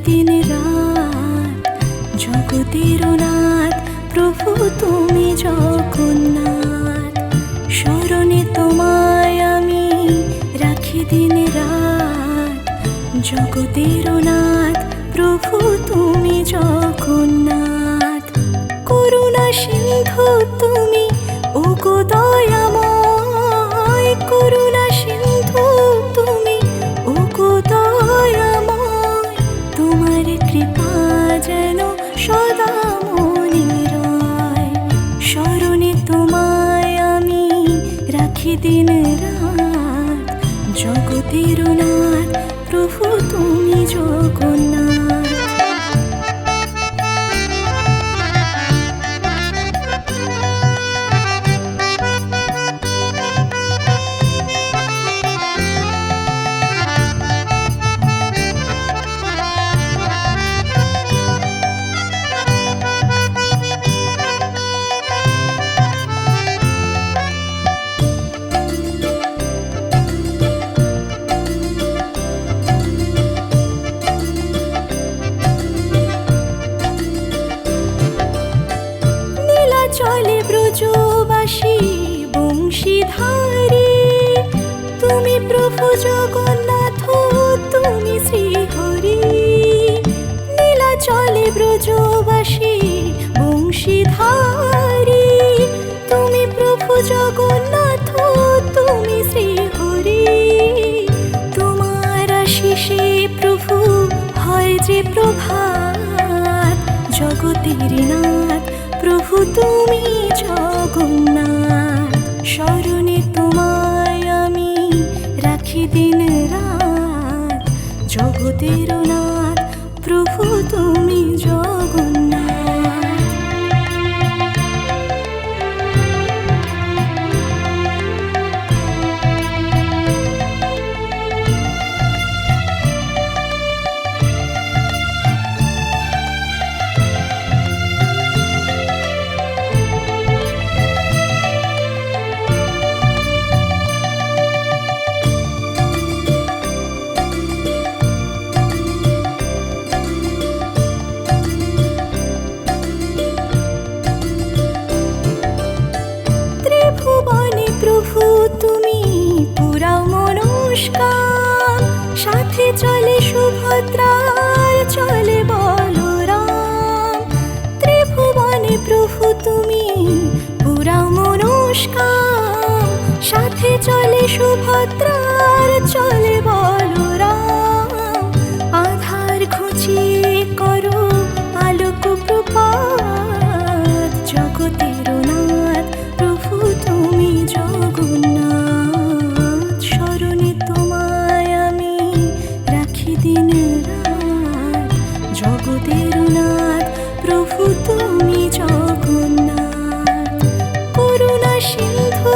দিন রাত জগতের নাথ প্রভু তুমি জগন্নাথ। স্মরণে তোমায় আমি রাখি দিন রাত জগতের নাথ প্রভু তুমি জগন্নাথ। করুণা সিন্ধু তুমি ওগো দয়াময়, করুণা সিন্ধু তুমি ওগো দয়াময়। তোমার কৃপা যেন সদা মনে রয়। স্মরণে তোমায় আমি রাখি দিন রাত জগতের নাথ প্রভু তুমি জগন্নাথ। চলে ব্রজবাসী বংশীধারী, তুমি প্রভু জগন্নাথ তুমি শ্রীহরি। নীলা চলে ব্রজবাসী বংশীধারী, তুমি প্রভু জগন্নাথ তুমি শ্রীহরি। তোমার আশিসে প্রভু হয় যে প্রভাত জগতের নাথ প্রভু তুমি জগন্নাথ। স্মরণে তোমায় আমি রাখি দিন রাত জগতের নাথ প্রভু তুমি জগন্নাথ। ত্রিভুবনে প্রভু তুমি পুরাও মনস্কাম, সাথে চলে সুভদ্রার চলে বলরাম। ত্রিভুবনে প্রভু তুমি পুরাও মনস্কাম, সাথে চলে সুভদ্রার চলে বলরাম। আধার ঘুচিয়ে করো আলোক প্রপাত জগতের নাথ প্রভু তুমি জগন্নাথ। স্মরণে তোমায় আমি রাখি দিন রাত জগতের নাথ প্রভু তুমি জগন্নাথ। করুণা সিন্ধু